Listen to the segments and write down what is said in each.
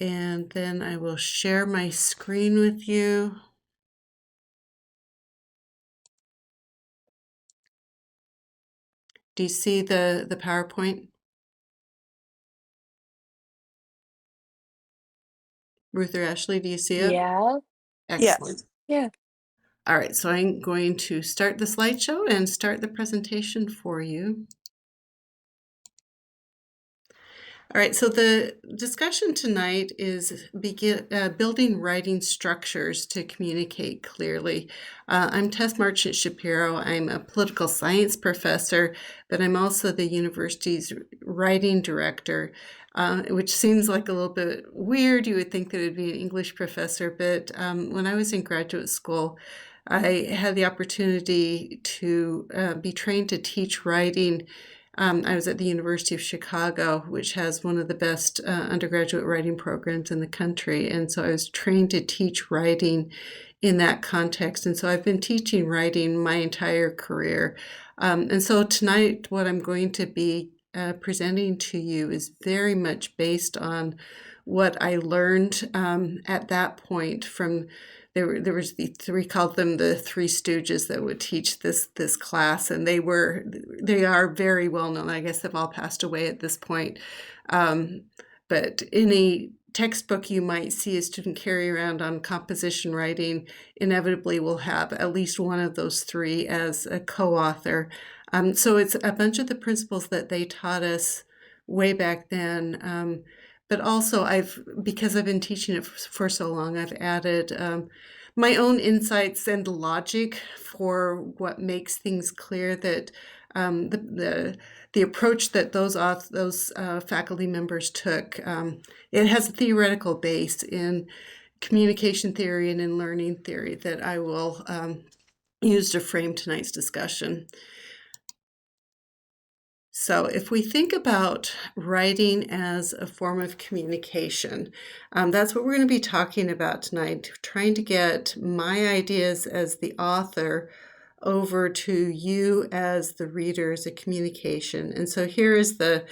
and then I will share my screen with you. Do you see the PowerPoint? Ruth or Ashley, do you see it? Yeah. Excellent. Yeah. All right, so I'm going to start the slideshow and start the presentation for you. All right, so the discussion tonight is building writing structures to communicate clearly. I'm Tess Marchant-Shapiro. I'm a political science professor, but I'm also the university's writing director, which seems like a little bit weird. You would think that it'd be an English professor, but when I was in graduate school, I had the opportunity to be trained to teach writing. I was at the University of Chicago, which has one of the best undergraduate writing programs in the country. And so I was trained to teach writing in that context. And so I've been teaching writing my entire career. And so tonight, what I'm going to be presenting to you is very much based on what I learned at that point from there was we called them the Three Stooges that would teach this class, and they are very well known. I guess they've all passed away at this point. But any textbook you might see a student carry around on composition writing inevitably will have at least one of those three as a co-author. So it's a bunch of the principles that they taught us way back then. But also, because I've been teaching it for so long, I've added my own insights and logic for what makes things clear. That the approach that those faculty members took, it has a theoretical base in communication theory and in learning theory that I will use to frame tonight's discussion. So if we think about writing as a form of communication, that's what we're going to be talking about tonight, trying to get my ideas as the author over to you as the reader as a communication. And so here is the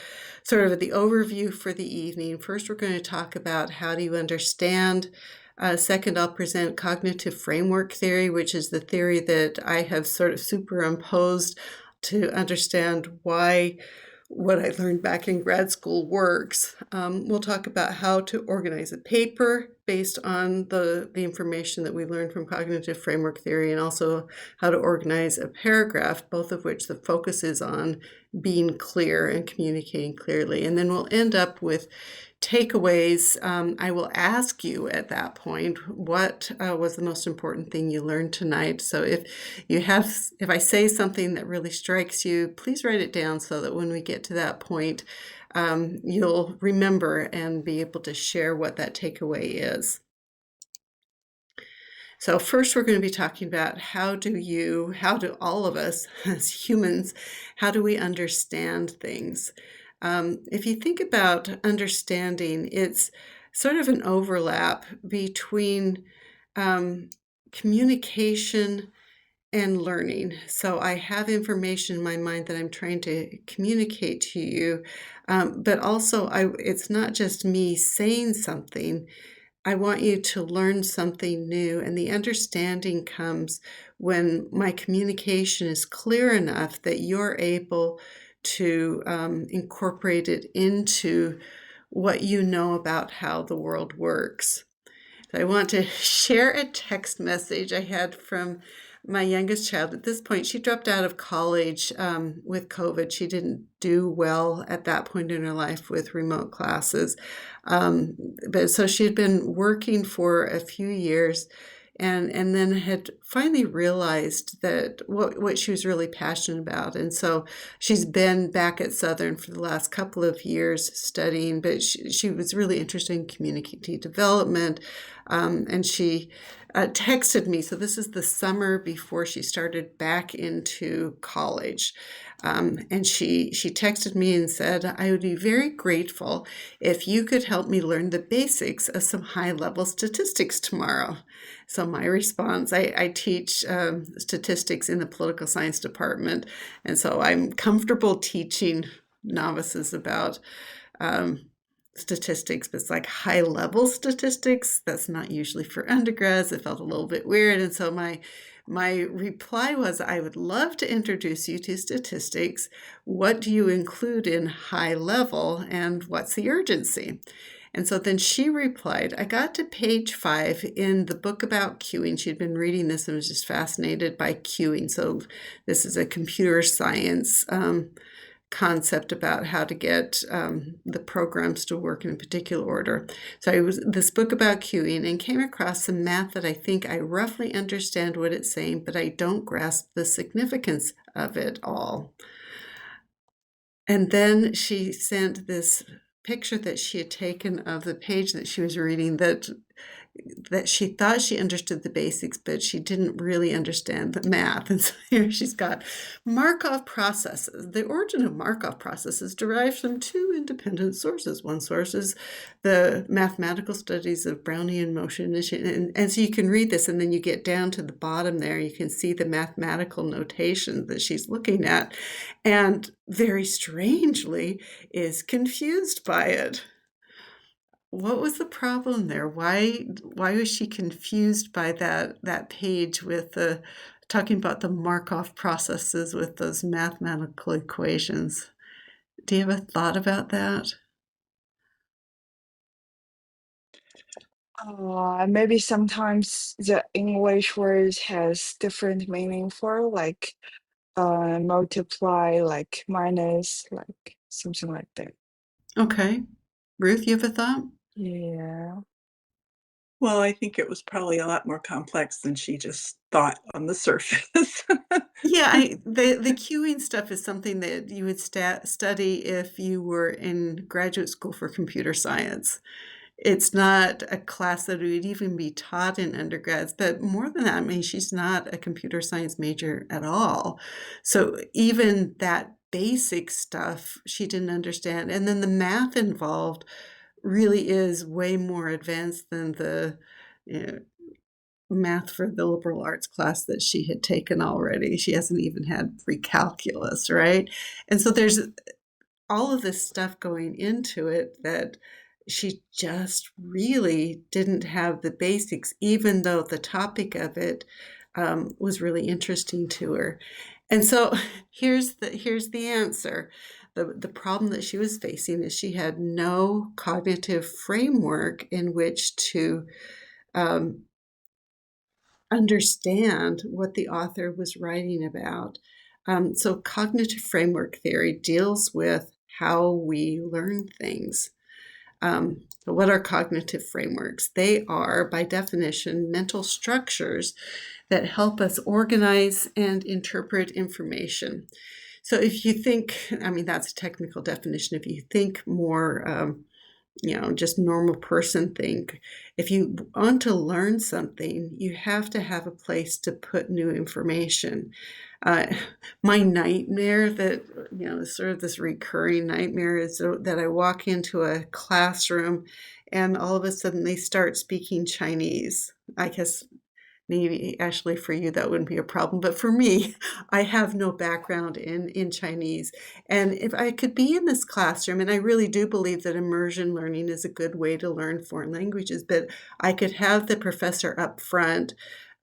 sort of the overview for the evening. First, we're going to talk about how do you understand. Second, I'll present cognitive framework theory, which is the theory that I have sort of superimposed to understand why what I learned back in grad school works. We'll talk about how to organize a paper based on the information that we learned from cognitive framework theory, and also how to organize a paragraph, both of which the focus is on being clear and communicating clearly. And then we'll end up with takeaways. I will ask you at that point, what was the most important thing you learned tonight? So if I say something that really strikes you, please write it down so that when we get to that point, you'll remember and be able to share what that takeaway is. So first, we're going to be talking about how do all of us as humans, how do we understand things? If you think about understanding, it's sort of an overlap between communication and learning. So I have information in my mind that I'm trying to communicate to you, but also it's not just me saying something. I want you to learn something new, and the understanding comes when my communication is clear enough that you're able to incorporate it into what you know about how the world works. So I want to share a text message I had from my youngest child. At this point, she dropped out of college with COVID. She didn't do well at that point in her life with remote classes. But so she had been working for a few years, and then had finally realized that what she was really passionate about. And so she's been back at Southern for the last couple of years studying, but she was really interested in community development. And she texted me. So this is the summer before she started back into college. And she texted me and said, I would be very grateful if you could help me learn the basics of some high-level statistics tomorrow. So my response, I teach statistics in the political science department, and so I'm comfortable teaching novices about statistics, but it's like high level statistics. That's not usually for undergrads. It felt a little bit weird. And so my reply was, I would love to introduce you to statistics. What do you include in high level, and what's the urgency? And so then she replied, I got to page 5 in the book about queuing. She'd been reading this and was just fascinated by queuing. So this is a computer science concept about how to get the programs to work in a particular order. So it was this book about queuing and came across some math that I think I roughly understand what it's saying, but I don't grasp the significance of it all. And then she sent this picture that she had taken of the page that she was reading that she thought she understood the basics, but she didn't really understand the math. And so here she's got Markov processes. The origin of Markov processes derives from two independent sources. One source is the mathematical studies of Brownian motion. And so you can read this, and then you get down to the bottom there, you can see the mathematical notation that she's looking at, and very strangely is confused by it. What was the problem there? Why was she confused by that page with the talking about the Markov processes with those mathematical equations? Do you have a thought about that? Maybe sometimes the English words has different meaning for like multiply, like minus, like something like that. Okay. Ruth, you have a thought? Yeah. Well, I think it was probably a lot more complex than she just thought on the surface. Yeah, the queuing stuff is something that you would study if you were in graduate school for computer science. It's not a class that would even be taught in undergrads, but more than that, I mean, she's not a computer science major at all. So even that basic stuff she didn't understand. And then the math involved really is way more advanced than the you know, math for the liberal arts class that she had taken already. She hasn't even had pre-calculus, right? And so there's all of this stuff going into it that she just really didn't have the basics, even though the topic of it was really interesting to her. And so here's the answer. The problem that she was facing is she had no cognitive framework in which to um, understand what the author was writing about. So cognitive framework theory deals with how we learn things. What are cognitive frameworks? They are, by definition, mental structures that help us organize and interpret information. So if you think, I mean, that's a technical definition. If you think more just normal person think. If you want to learn something, you have to have a place to put new information. Uh, my nightmare that, sort of this recurring nightmare is that I walk into a classroom and all of a sudden they start speaking Chinese. I guess maybe actually for you that wouldn't be a problem, but for me, I have no background in Chinese. And if I could be in this classroom, and I really do believe that immersion learning is a good way to learn foreign languages, but I could have the professor up front.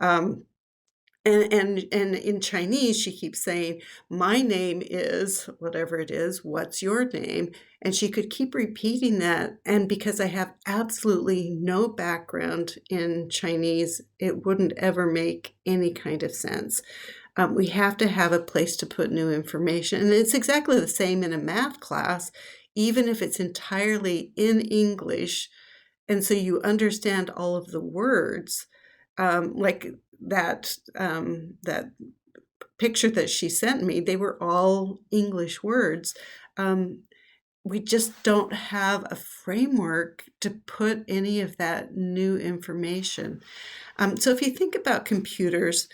And in Chinese, she keeps saying, my name is whatever it is, what's your name? And she could keep repeating that. And because I have absolutely no background in Chinese, it wouldn't ever make any kind of sense. We have to have a place to put new information. And it's exactly the same in a math class, even if it's entirely in English. And so you understand all of the words, like that picture that she sent me, they were all English words. We just don't have a framework to put any of that new information. So if you think about computers,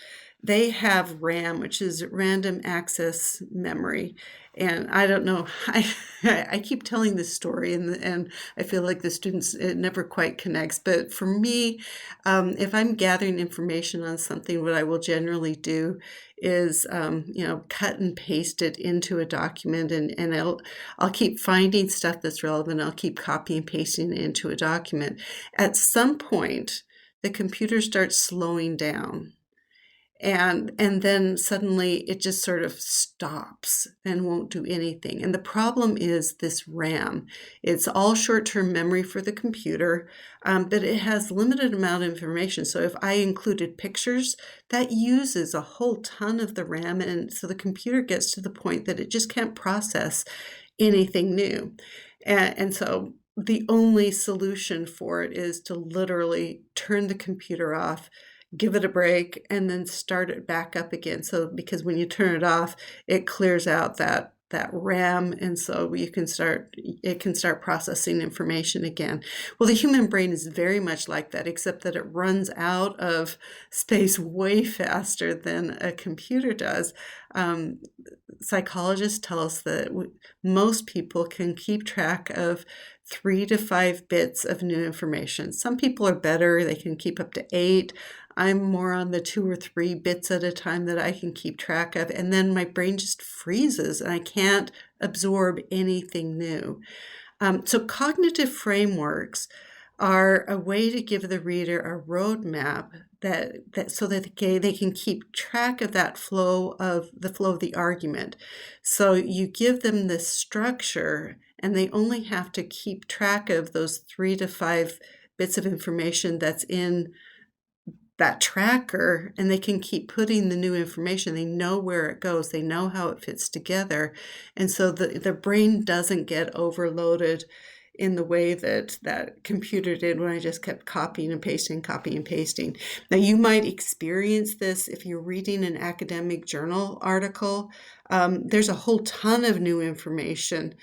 they have RAM, which is random access memory. And I don't know, I keep telling this story, and I feel like the students, it never quite connects. But for me, if I'm gathering information on something, what I will generally do is, cut and paste it into a document, and I'll keep finding stuff that's relevant. I'll keep copying and pasting it into a document. At some point, the computer starts slowing down, and then suddenly it just sort of stops and won't do anything. And the problem is this RAM. It's all short-term memory for the computer, but it has limited amount of information. So if I included pictures, that uses a whole ton of the RAM, and so the computer gets to the point that it just can't process anything new. And so the only solution for it is to literally turn the computer off, give it a break, and then start it back up again. So because when you turn it off, it clears out that RAM, and so it can start processing information again. Well, the human brain is very much like that, except that it runs out of space way faster than a computer does. Um, Psychologists tell us that most people can keep track of 3 to 5 bits of new information. Some people are better, they can keep up to 8. I'm more on the 2 or 3 bits at a time that I can keep track of, and then my brain just freezes and I can't absorb anything new. So cognitive frameworks are a way to give the reader a roadmap that so that they can keep track of that flow of the argument. So you give them this structure, and they only have to keep track of those 3 to 5 bits of information that's in that tracker, and they can keep putting the new information. They know where it goes. They know how it fits together. And so the brain doesn't get overloaded in the way that that computer did when I just kept copying and pasting, copying and pasting. Now, you might experience this if you're reading an academic journal article. There's a whole ton of new information.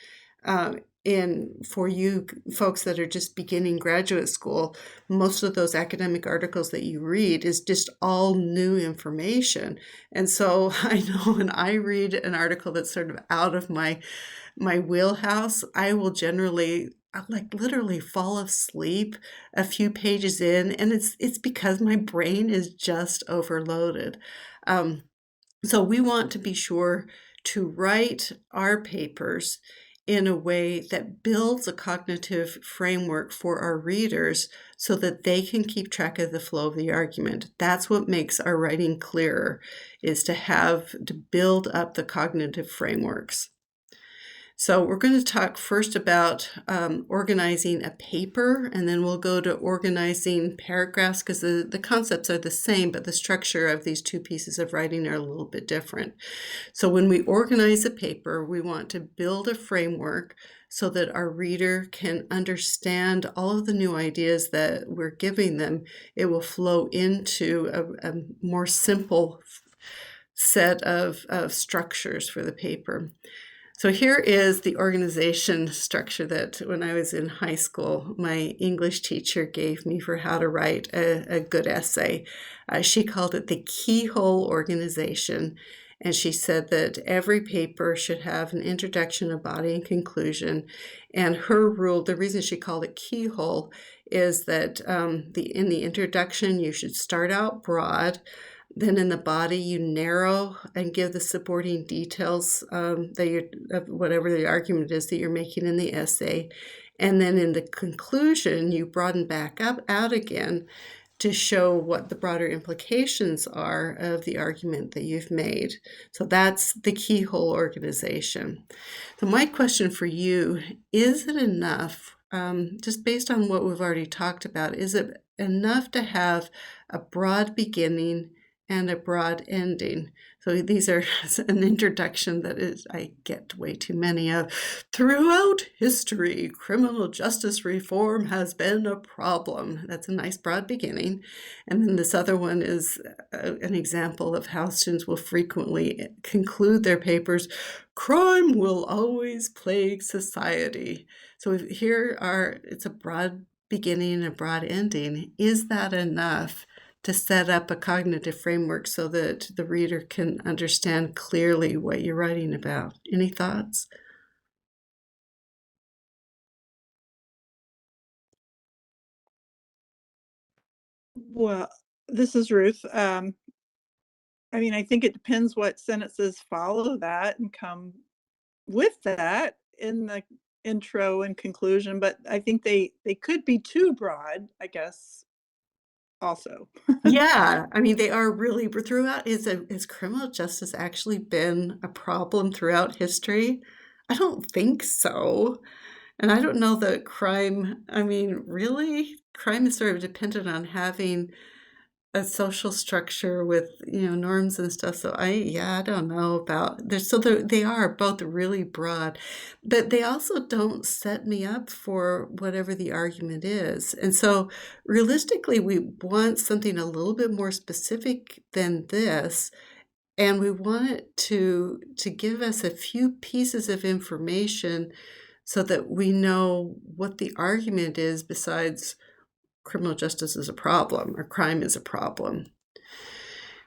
In for you folks that are just beginning graduate school, most of those academic articles that you read is just all new information. And so I know when I read an article that's sort of out of my wheelhouse, I will generally like literally fall asleep a few pages in, and it's because my brain is just overloaded. So we want to be sure to write our papers in a way that builds a cognitive framework for our readers so that they can keep track of the flow of the argument. That's what makes our writing clearer, is to build up the cognitive frameworks. So we're going to talk first about organizing a paper, and then we'll go to organizing paragraphs, because the concepts are the same, but the structure of these two pieces of writing are a little bit different. So when we organize a paper, we want to build a framework so that our reader can understand all of the new ideas that we're giving them. It will flow into a more simple set of structures for the paper. So here is the organization structure that when I was in high school, my English teacher gave me for how to write a good essay. She called it the keyhole organization. And she said that every paper should have an introduction, a body, and conclusion. And her rule, the reason she called it keyhole, is that in the introduction, you should start out broad. Then in the body, you narrow and give the supporting details of whatever the argument is that you're making in the essay. And then in the conclusion, you broaden back out again to show what the broader implications are of the argument that you've made. So that's the keyhole organization. So my question for you, is it enough, just based on what we've already talked about, is it enough to have a broad beginning and a broad ending? So these are an introduction that I get way too many of. Throughout history, criminal justice reform has been a problem. That's a nice broad beginning. And then this other one is an example of how students will frequently conclude their papers: crime will always plague society. So it's a broad beginning and a broad ending. Is that enough to set up a cognitive framework so that the reader can understand clearly what you're writing about. Any thoughts? Well, this is Ruth. I mean, I think it depends what sentences follow that and come with that in the intro and conclusion, but I think they could be too broad, I guess, also. Yeah, I mean, they are really throughout. Is criminal justice actually been a problem throughout history? I don't think so. And I don't know that crime, I mean, really, crime is sort of dependent on having a social structure with, norms and stuff. So yeah, I don't know about there's so they are both really broad, but they also don't set me up for whatever the argument is. And so realistically, we want something a little bit more specific than this. And we want it to give us a few pieces of information so that we know what the argument is besides criminal justice is a problem or crime is a problem.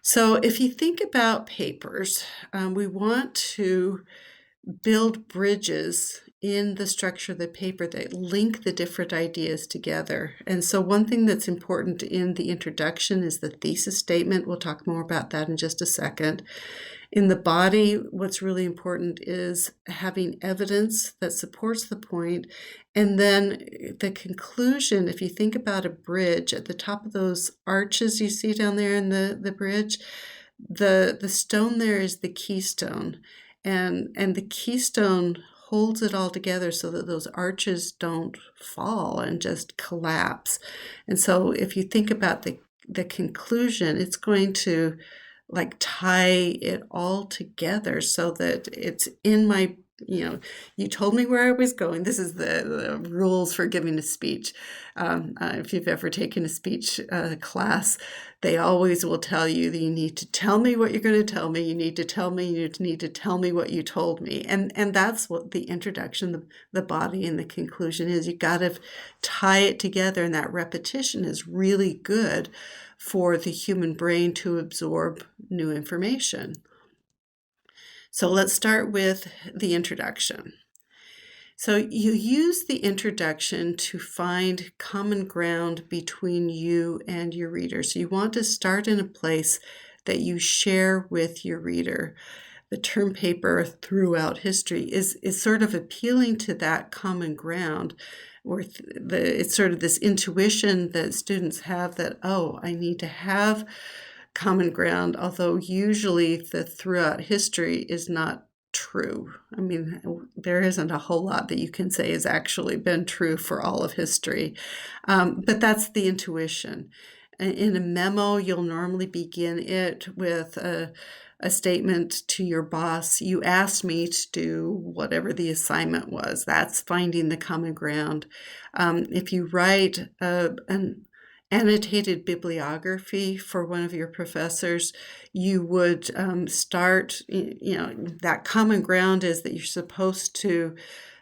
So if you think about papers, we want to build bridges in the structure of the paper that link the different ideas together. And so one thing that's important in the introduction is the thesis statement. We'll talk more about that in just a second. In the body, what's really important is having evidence that supports the point. And then the conclusion, if you think about a bridge, at the top of those arches you see down there in the bridge, the stone there is the keystone. And the keystone holds it all together so that those arches don't fall and just collapse. And so if you think about the conclusion, it's going to like tie it all together so that it's in my, you told me where I was going. This is the rules for giving a speech. If you've ever taken a speech class, they always will tell you that you need to tell me what you're going to tell me. You need to tell me, you need to tell me what you told me. And that's what the introduction, the body, and the conclusion is. You got to tie it together, and that repetition is really good for the human brain to absorb new information. So let's start with the introduction. So you use the introduction to find common ground between you and your reader. So you want to start in a place that you share with your reader. The term paper throughout history is sort of appealing to that common ground, where it's sort of this intuition that students have that, oh, I need to have common ground, although usually the throughout history is not true. I mean, there isn't a whole lot that you can say has actually been true for all of history, but that's the intuition. In a memo, you'll normally begin it with a statement to your boss. You asked me to do whatever the assignment was. That's finding the common ground. If you write an annotated bibliography for one of your professors, you would start, that common ground is that you're supposed to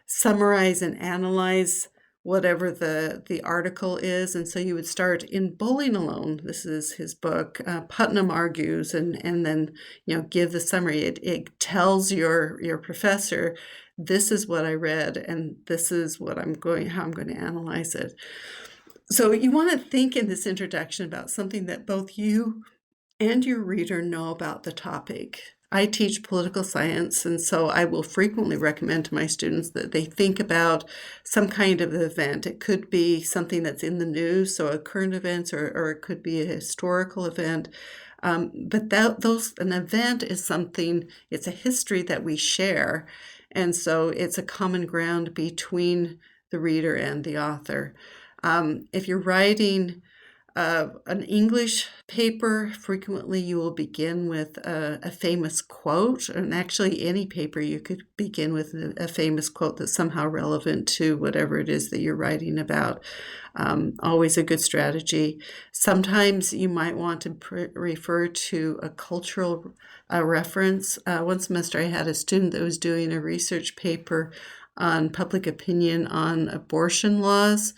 summarize and analyze whatever the article is. And so you would start in Bowling Alone. This is his book, Putnam Argues, and then, give the summary. It tells your professor, this is what I read, and this is how I'm going to analyze it. So you want to think in this introduction about something that both you and your reader know about the topic. I teach political science, and so I will frequently recommend to my students that they think about some kind of event. It could be something that's in the news, so a current event, or it could be a historical event. But an event is something, it's a history that we share, and so it's a common ground between the reader and the author. If you're writing an English paper, frequently you will begin with a famous quote, and actually any paper you could begin with a famous quote that's somehow relevant to whatever it is that you're writing about. Always a good strategy. Sometimes you might want to refer to a cultural reference. One semester I had a student that was doing a research paper on public opinion on abortion laws.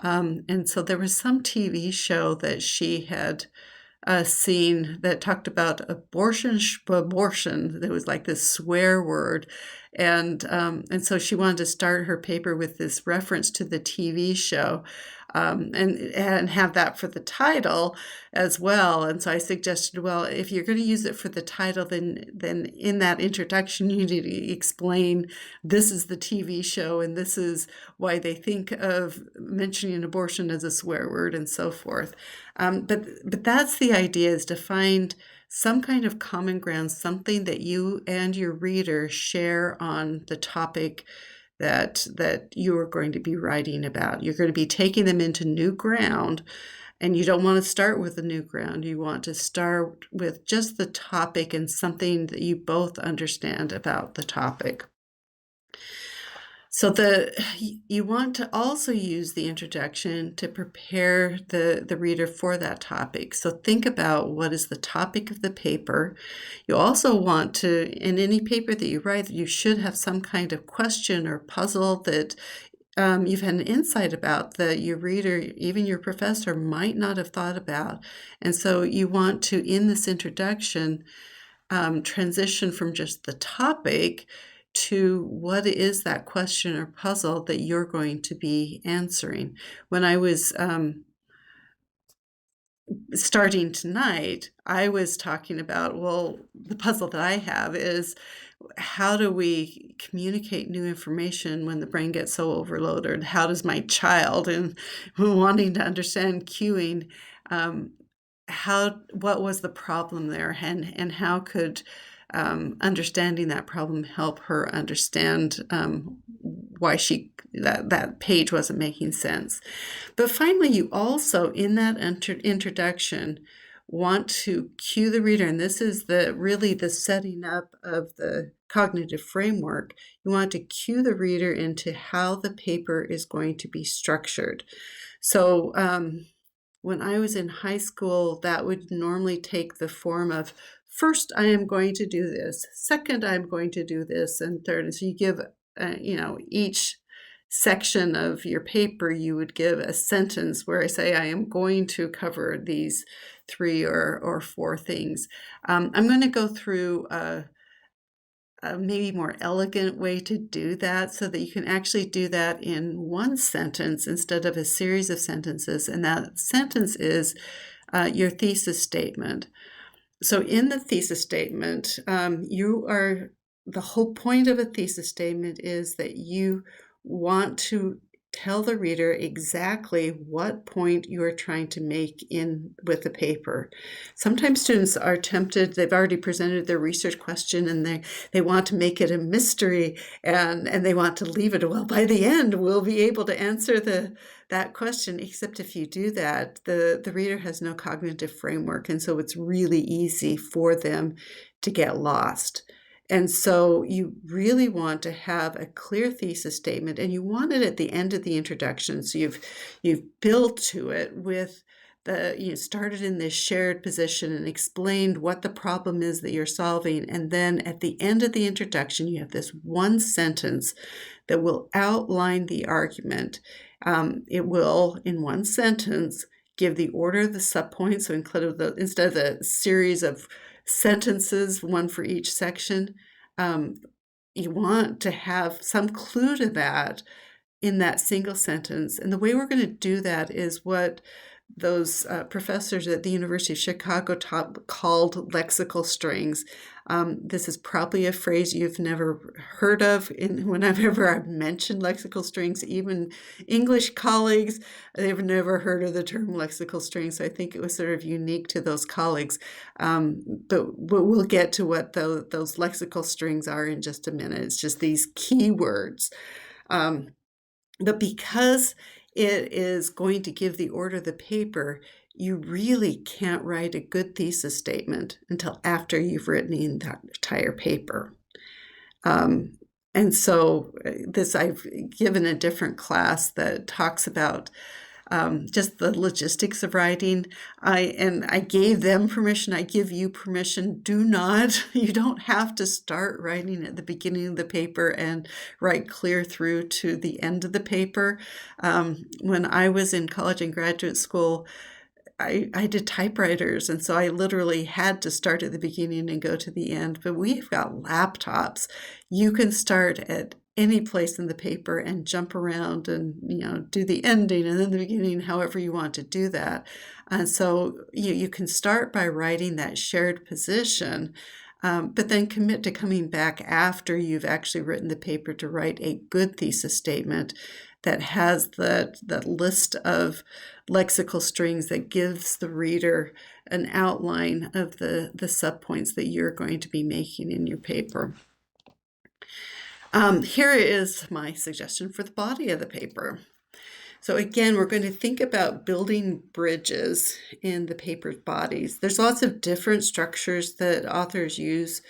And so there was some TV show that she had a scene that talked about abortion. There was like this swear word, and so she wanted to start her paper with this reference to the TV show, and have that for the title as well. And so I suggested, well, if you're going to use it for the title, then in that introduction you need to explain this is the TV show and this is why they think of mentioning abortion as a swear word and so forth. But that's the idea, is to find some kind of common ground, something that you and your reader share on the topic that you are going to be writing about. You're going to be taking them into new ground, and you don't want to start with the new ground. You want to start with just the topic and something that you both understand about the topic. So you want to also use the introduction to prepare the reader for that topic. So think about what is the topic of the paper. You also want to, in any paper that you write, you should have some kind of question or puzzle that you've had an insight about that your reader, even your professor, might not have thought about. And so you want to, in this introduction, transition from just the topic to what is that question or puzzle that you're going to be answering. When I was starting tonight, I was talking about, well, the puzzle that I have is, how do we communicate new information when the brain gets so overloaded? How does my child, and wanting to understand cueing, what was the problem there, and how could understanding that problem help her understand why that page wasn't making sense. But finally, you also, in that introduction, want to cue the reader, and this is really the setting up of the cognitive framework. You want to cue the reader into how the paper is going to be structured. So when I was in high school, that would normally take the form of, first, I am going to do this. Second, I'm going to do this. And third, and so you give, each section of your paper, you would give a sentence where I say, I am going to cover these 3 or 4 things. I'm going to go through a maybe more elegant way to do that, so that you can actually do that in one sentence instead of a series of sentences. And that sentence is your thesis statement. So in the thesis statement, the whole point of a thesis statement is that you want to tell the reader exactly what point you are trying to make with the paper. Sometimes students are tempted, they've already presented their research question, and they want to make it a mystery, and they want to leave it, well, by the end, we'll be able to answer that question. Except if you do that, the reader has no cognitive framework, and so it's really easy for them to get lost. And so you really want to have a clear thesis statement, and you want it at the end of the introduction. So you've built to it with started in this shared position and explained what the problem is that you're solving. And then at the end of the introduction, you have this one sentence that will outline the argument. It will, in one sentence, give the order of the subpoints. So instead of the series of sentences, one for each section, you want to have some clue to that in that single sentence. And the way we're going to do that is what those professors at the University of Chicago called lexical strings. This is probably a phrase you've never heard of. Whenever I've mentioned lexical strings, even English colleagues, they've never heard of the term lexical strings. So I think it was sort of unique to those colleagues. But we'll get to what those lexical strings are in just a minute. It's just these key words. But because it is going to give the order of the paper, you really can't write a good thesis statement until after you've written the entire paper. And so this, I've given a different class that talks about just the logistics of writing. I gave them permission. I give you permission. You don't have to start writing at the beginning of the paper and write clear through to the end of the paper. When I was in college and graduate school, I did typewriters, and so I literally had to start at the beginning and go to the end. But we've got laptops. You can start at any place in the paper and jump around and do the ending and then the beginning, however you want to do that. And so you can start by writing that shared position, but then commit to coming back after you've actually written the paper to write a good thesis statement that has that list of lexical strings that gives the reader an outline of the subpoints that you're going to be making in your paper. Here is my suggestion for the body of the paper. So again, we're going to think about building bridges in the paper's bodies. There's lots of different structures that authors use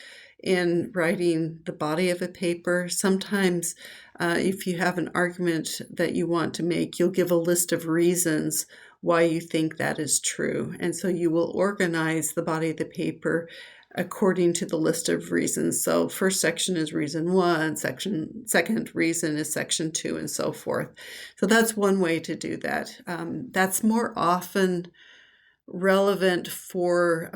in writing the body of a paper. Sometimes if you have an argument that you want to make, you'll give a list of reasons why you think that is true. And so you will organize the body of the paper according to the list of reasons. So first section is reason 1, second reason is section 2, and so forth. So that's one way to do that. That's more often relevant for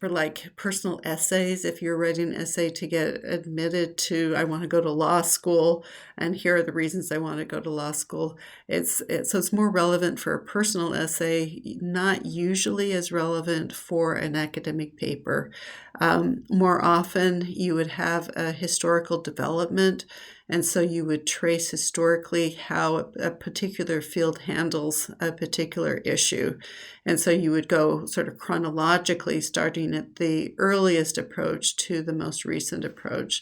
like personal essays. If you're writing an essay to get admitted to, I want to go to law school, and here are the reasons I want to go to law school. So it's more relevant for a personal essay, not usually as relevant for an academic paper. More often you would have a historical development, and so you would trace historically how a particular field handles a particular issue. And so you would go sort of chronologically, starting at the earliest approach to the most recent approach.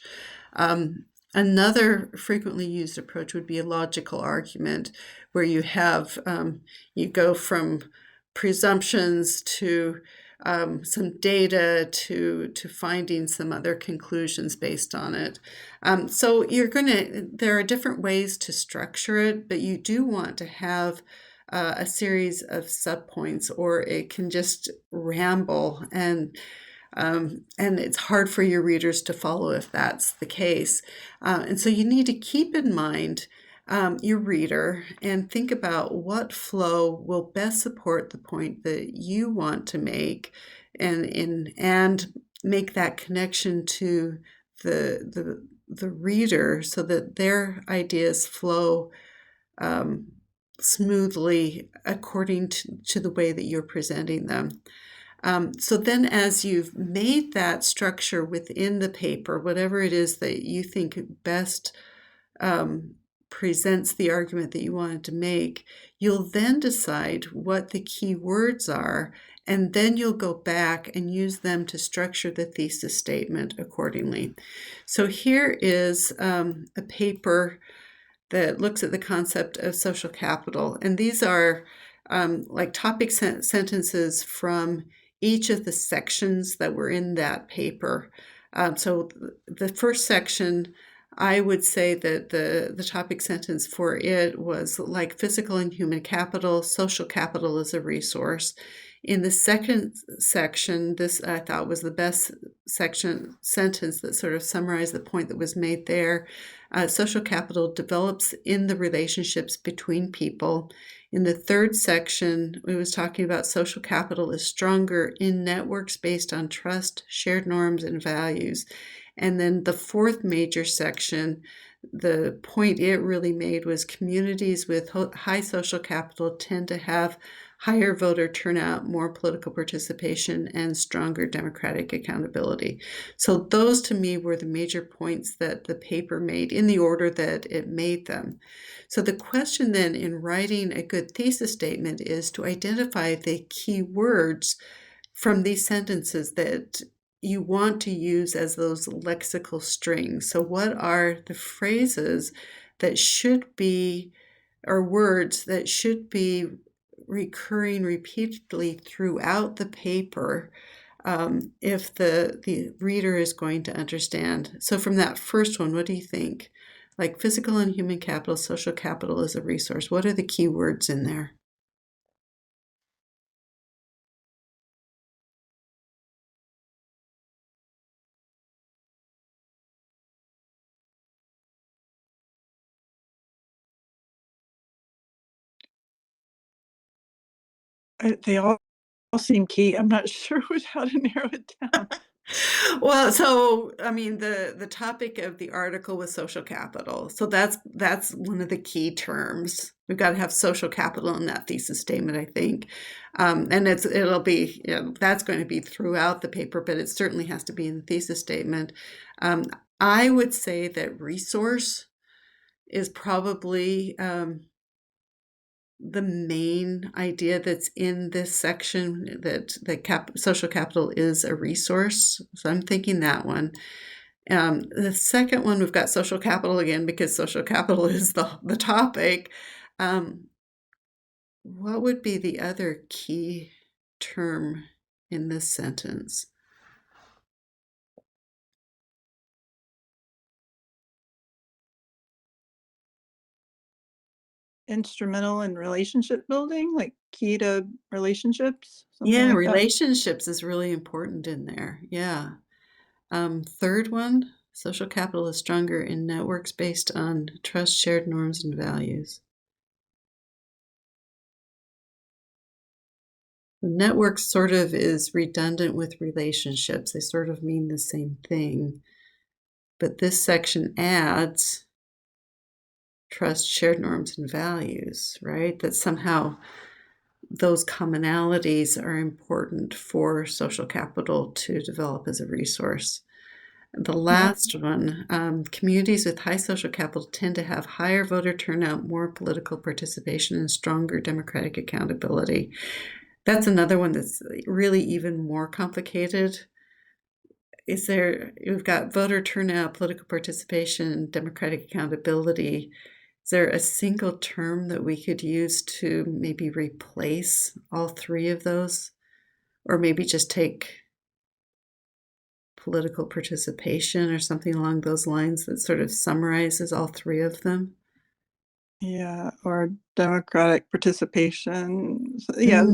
Another frequently used approach would be a logical argument, where you have, you go from presumptions to some data to finding some other conclusions based on it. So there are different ways to structure it, but you do want to have a series of subpoints, or it can just ramble, and it's hard for your readers to follow if that's the case. And so you need to keep in mind your reader and think about what flow will best support the point that you want to make, and make that connection to the reader so that their ideas flow smoothly according to the way that you're presenting them. So then as you've made that structure within the paper, whatever it is that you think best presents the argument that you wanted to make, you'll then decide what the key words are, and then you'll go back and use them to structure the thesis statement accordingly. So here is a paper that looks at the concept of social capital. And these are like topic sentences from each of the sections that were in that paper. So the first section, I would say that the topic sentence for it was like physical and human capital, social capital is a resource. In the second section, this I thought was the best sentence that sort of summarized the point that was made there. Social capital develops in the relationships between people. In the third section, we was talking about social capital is stronger in networks based on trust, shared norms, and values. And then the fourth major section, the point it really made was communities with high social capital tend to have higher voter turnout, more political participation, and stronger democratic accountability. So those to me were the major points that the paper made in the order that it made them. So the question then in writing a good thesis statement is to identify the key words from these sentences that you want to use as those lexical strings. So what are the phrases that should be, or words that should be recurring repeatedly throughout the paper if the reader is going to understand? So from that first one, what do you think? Like physical and human capital, social capital is a resource. What are the key words in there? They all seem key. I'm not sure how to narrow it down. Well, so I mean, the topic of the article was social capital. So that's one of the key terms. We've got to have social capital in that thesis statement, I think, and it'll be, that's going to be throughout the paper, but it certainly has to be in the thesis statement. I would say that resource is probably the main idea that's in this section, that social capital is a resource. So I'm thinking that one. The second one, we've got social capital again, because social capital is the topic. What would be the other key term in this sentence? Instrumental in relationship building, like key to relationships, something Yeah, like that. relationships is really important in there. Yeah. Third one, social capital is stronger in networks based on trust, shared norms, and values. Network sort of is redundant with relationships. They sort of mean the same thing. But this section adds trust, shared norms, and values, right? That somehow those commonalities are important for social capital to develop as a resource. The last one, communities with high social capital tend to have higher voter turnout, more political participation, and stronger democratic accountability. That's another one that's really even more complicated. We've got voter turnout, political participation, democratic accountability. Is there a single term that we could use to maybe replace all three of those? Or maybe just take political participation or something along those lines that sort of summarizes all three of them? Yeah, or democratic participation. Yeah,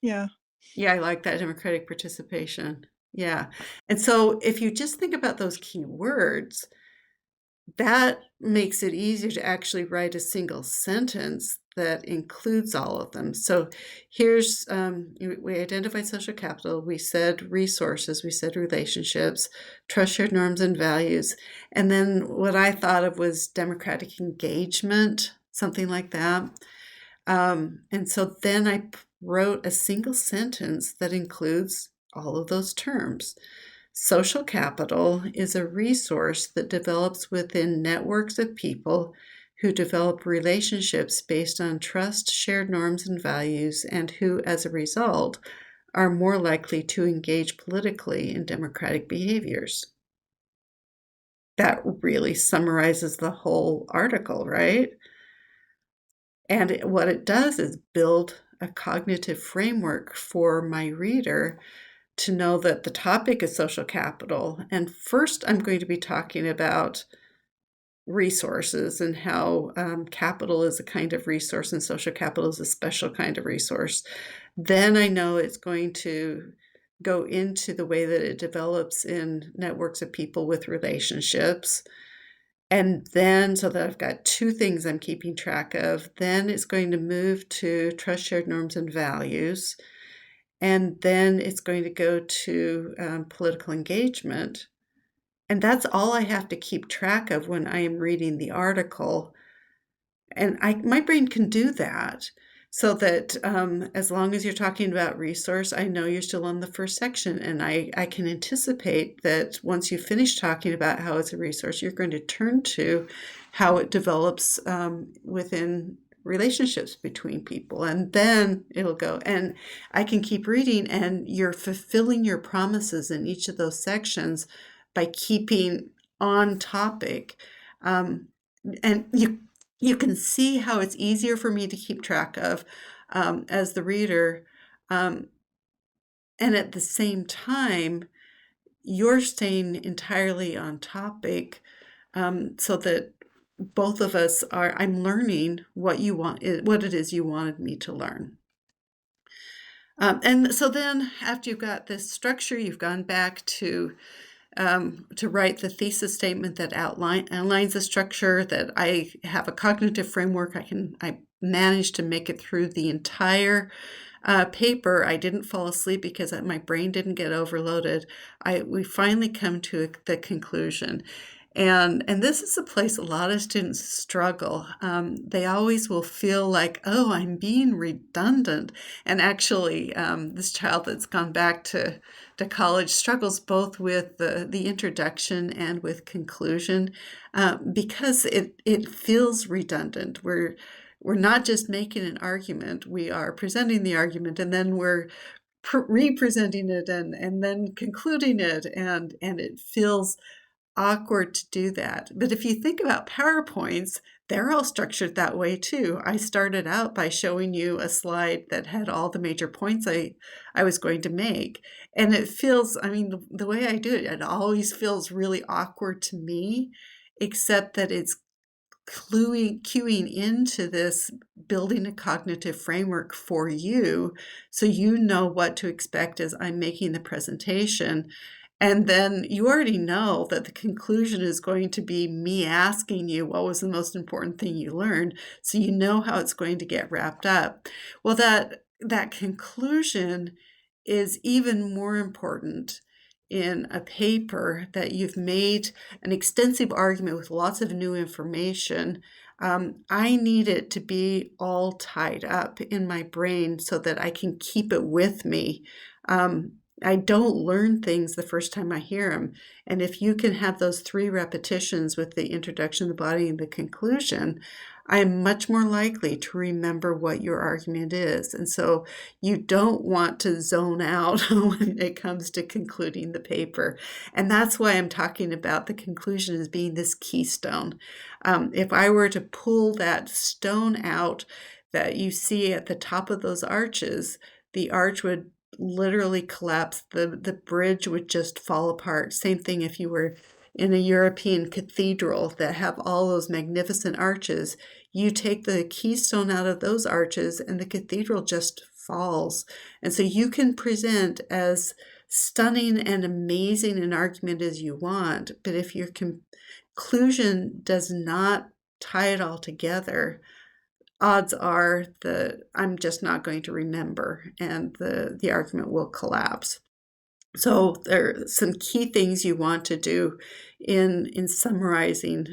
yeah. Yeah, I like that, democratic participation. Yeah. And so if you just think about those key words, that makes it easier to actually write a single sentence that includes all of them. So here's, we identified social capital, we said resources, we said relationships, trust, shared norms, and values. And then what I thought of was democratic engagement, something like that. And so then I wrote a single sentence that includes all of those terms. Social capital is a resource that develops within networks of people who develop relationships based on trust, shared norms, and values, and who, as a result, are more likely to engage politically in democratic behaviors. That really summarizes the whole article, right? And what it does is build a cognitive framework for my reader to know that the topic is social capital. And first, I'm going to be talking about resources and how capital is a kind of resource and social capital is a special kind of resource. Then I know it's going to go into the way that it develops in networks of people with relationships. And then, so that I've got two things I'm keeping track of, then it's going to move to trust, shared norms, and values. And then it's going to go to political engagement. And that's all I have to keep track of when I am reading the article. And my brain can do that, so that as long as you're talking about resource, I know you're still on the first section. And I can anticipate that once you finish talking about how it's a resource, you're going to turn to how it develops within relationships between people. And then it'll go. And I can keep reading, and you're fulfilling your promises in each of those sections by keeping on topic. And you can see how it's easier for me to keep track of as the reader. And at the same time, you're staying entirely on topic, so that both of us I'm learning what it is you wanted me to learn. And so then after you've got this structure, you've gone back to write the thesis statement that outlines the structure, that I have a cognitive framework. I managed to make it through the entire paper, I didn't fall asleep because my brain didn't get overloaded. We finally come to the conclusion. And this is a place a lot of students struggle. They always will feel like, oh, I'm being redundant. And actually, this child that's gone back to college struggles both with the introduction and with conclusion because it feels redundant. We're not just making an argument, we are presenting the argument, and then we're re-presenting it and then concluding it, and it feels awkward to do that. But if you think about PowerPoints, they're all structured that way too. I started out by showing you a slide that had all the major points I was going to make. And it feels, I mean, the way I do it, it always feels really awkward to me, except that it's cueing into this building a cognitive framework for you so you know what to expect as I'm making the presentation. And then you already know that the conclusion is going to be me asking you what was the most important thing you learned, so you know how it's going to get wrapped up. Well, that conclusion is even more important in a paper that you've made an extensive argument with lots of new information. I need it to be all tied up in my brain so that I can keep it with me. I don't learn things the first time I hear them. And if you can have those 3 repetitions with the introduction, the body, and the conclusion, I'm much more likely to remember what your argument is. And so you don't want to zone out when it comes to concluding the paper. And that's why I'm talking about the conclusion as being this keystone. If I were to pull that stone out that you see at the top of those arches, the arch would literally collapse. The bridge would just fall apart. Same thing if you were in a European cathedral that have all those magnificent arches. You take the keystone out of those arches and the cathedral just falls. And so you can present as stunning and amazing an argument as you want, but if your conclusion does not tie it all together, odds are that I'm just not going to remember, and the argument will collapse. So there are some key things you want to do in summarizing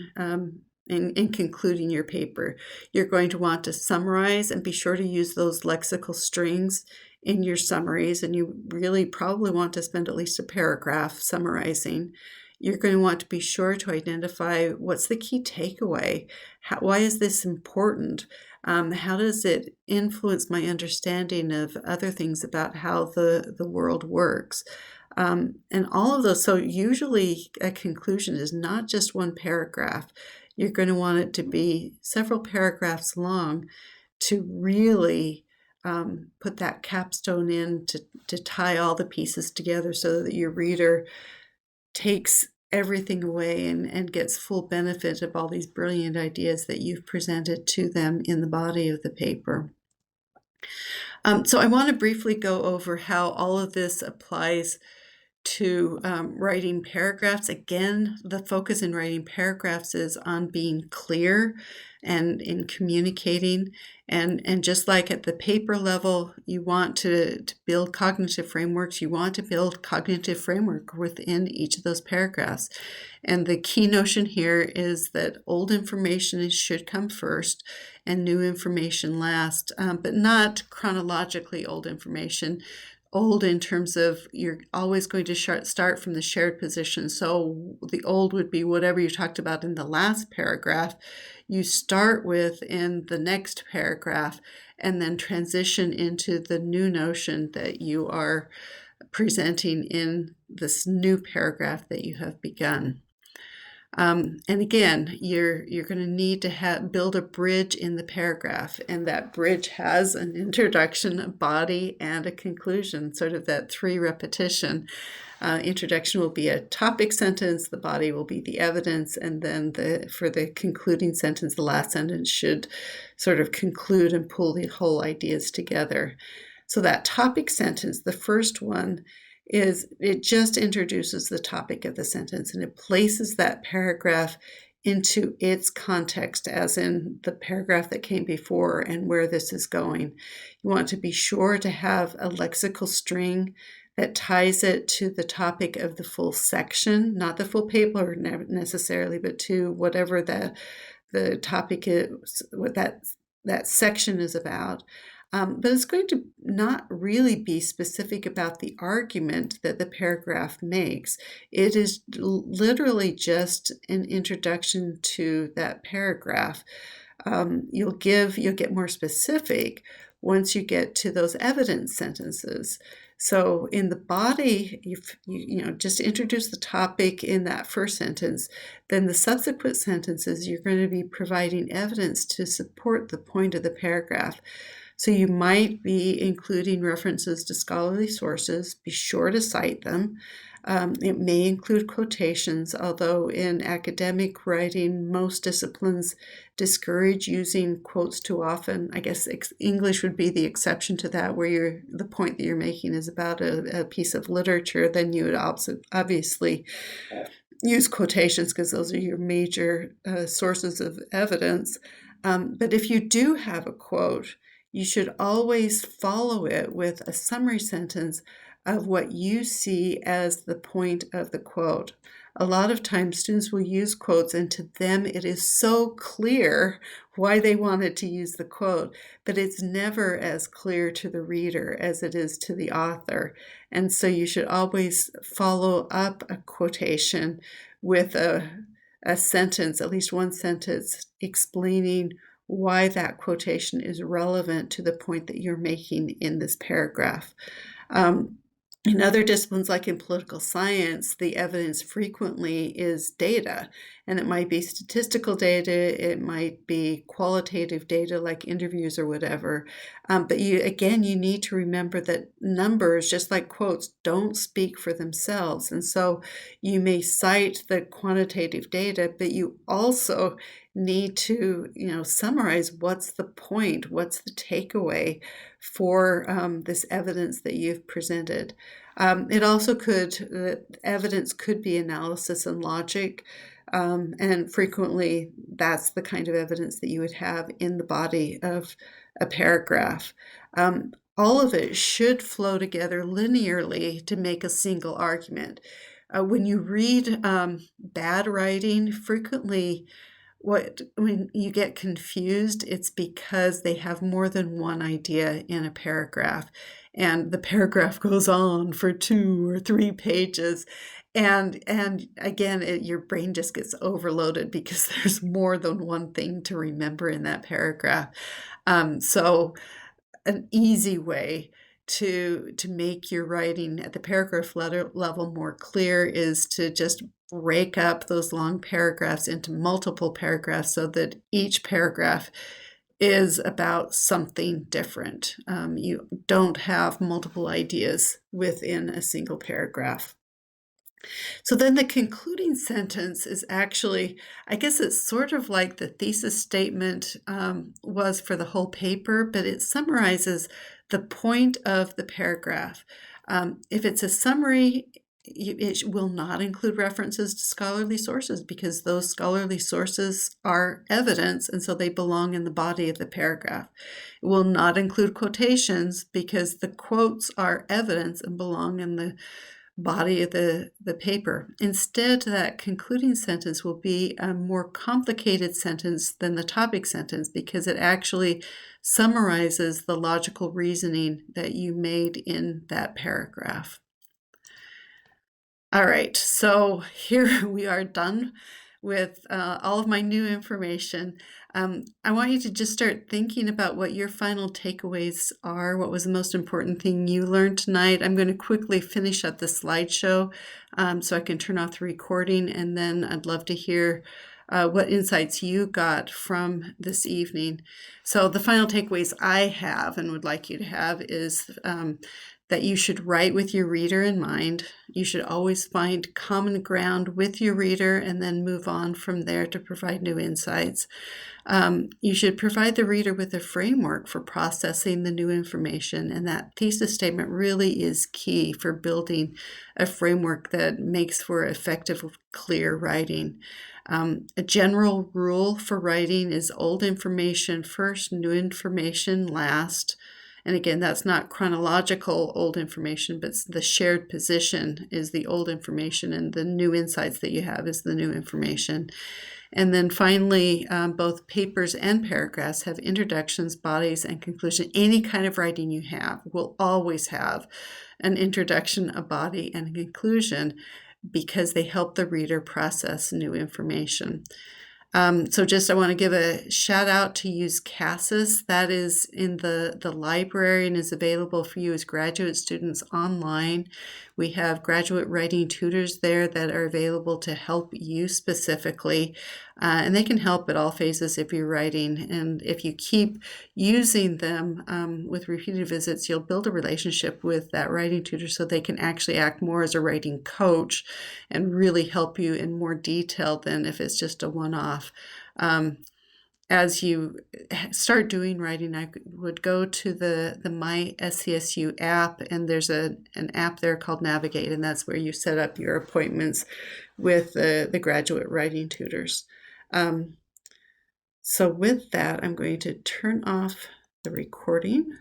in concluding your paper. You're going to want to summarize and be sure to use those lexical strings in your summaries, and you really probably want to spend at least a paragraph summarizing. You're going to want to be sure to identify what's the key takeaway. Why is this important? How does it influence my understanding of other things about how the world works? And all of those. So usually a conclusion is not just one paragraph. You're going to want it to be several paragraphs long to really put that capstone in to tie all the pieces together so that your reader takes everything away and gets full benefit of all these brilliant ideas that you've presented to them in the body of the paper. So I want to briefly go over how all of this applies to writing paragraphs. Again, the focus in writing paragraphs is on being clear and in communicating. And just like at the paper level, you want to build cognitive frameworks, you want to build cognitive framework within each of those paragraphs. And the key notion here is that old information should come first and new information last, but not chronologically old information. Old in terms of you're always going to start from the shared position. So the old would be whatever you talked about in the last paragraph. You start with in the next paragraph and then transition into the new notion that you are presenting in this new paragraph that you have begun. And again, you're going to need to build a bridge in the paragraph, and that bridge has an introduction, a body, and a conclusion, sort of that 3 repetition. Introduction will be a topic sentence, the body will be the evidence, and then for the concluding sentence, the last sentence should sort of conclude and pull the whole ideas together. So that topic sentence, the first one, it just introduces the topic of the sentence and it places that paragraph into its context, as in the paragraph that came before and where this is going. You want to be sure to have a lexical string that ties it to the topic of the full section, not the full paper necessarily, but to whatever the topic is, what that section is about. But it's going to not really be specific about the argument that the paragraph makes. It is literally just an introduction to that paragraph. You'll get more specific once you get to those evidence sentences. So in the body, you just introduce the topic in that first sentence. Then the subsequent sentences, you're going to be providing evidence to support the point of the paragraph. So you might be including references to scholarly sources. Be sure to cite them. It may include quotations, although in academic writing, most disciplines discourage using quotes too often. I guess English would be the exception to that, where the point that you're making is about a piece of literature. Then you would obviously use quotations because those are your major sources of evidence. But if you do have a quote, you should always follow it with a summary sentence of what you see as the point of the quote. A lot of times students will use quotes, and to them it is so clear why they wanted to use the quote, but it's never as clear to the reader as it is to the author. And so you should always follow up a quotation with a sentence, at least one sentence, explaining why that quotation is relevant to the point that you're making in this paragraph. In other disciplines, like in political science, the evidence frequently is data, and it might be statistical data, it might be qualitative data like interviews or whatever. But you need to remember that numbers, just like quotes, don't speak for themselves. And so you may cite the quantitative data, but you also need to, summarize what's the point, what's the takeaway for this evidence that you've presented. It also evidence could be analysis and logic, and frequently that's the kind of evidence that you would have in the body of a paragraph. All of it should flow together linearly to make a single argument. When you read bad writing, frequently when you get confused, it's because they have more than one idea in a paragraph, and the paragraph goes on for 2 or 3 pages, and again, your brain just gets overloaded because there's more than one thing to remember in that paragraph. So an easy way to make your writing at the paragraph level more clear is to just break up those long paragraphs into multiple paragraphs so that each paragraph is about something different. You don't have multiple ideas within a single paragraph. So then the concluding sentence is actually, I guess it's sort of like the thesis statement was for the whole paper, but it summarizes the point of the paragraph. If it's a summary, it will not include references to scholarly sources because those scholarly sources are evidence, and so they belong in the body of the paragraph. It will not include quotations because the quotes are evidence and belong in the body of the paper. Instead, that concluding sentence will be a more complicated sentence than the topic sentence because it actually summarizes the logical reasoning that you made in that paragraph. All right, so here we are done with all of my new information. I want you to just start thinking about what your final takeaways are. What was the most important thing you learned tonight? I'm going to quickly finish up the slideshow so I can turn off the recording, and then I'd love to hear what insights you got from this evening. So the final takeaways I have and would like you to have is that you should write with your reader in mind. You should always find common ground with your reader and then move on from there to provide new insights. You should provide the reader with a framework for processing the new information, and that thesis statement really is key for building a framework that makes for effective, clear writing. A general rule for writing is old information first, new information last. And again, that's not chronological old information, but the shared position is the old information, and the new insights that you have is the new information. And then finally, both papers and paragraphs have introductions, bodies, and conclusion. Any kind of writing you have will always have an introduction, a body, and a conclusion because they help the reader process new information. So just I want to give a shout out to use CASAS. That is in the library and is available for you as graduate students online. We have graduate writing tutors there that are available to help you specifically. And they can help at all phases if you're writing. And if you keep using them with repeated visits, you'll build a relationship with that writing tutor so they can actually act more as a writing coach and really help you in more detail than if it's just a one-off. As you start doing writing, I would go to the My SCSU app, and there's an app there called Navigate, and that's where you set up your appointments with the graduate writing tutors. So with that, I'm going to turn off the recording.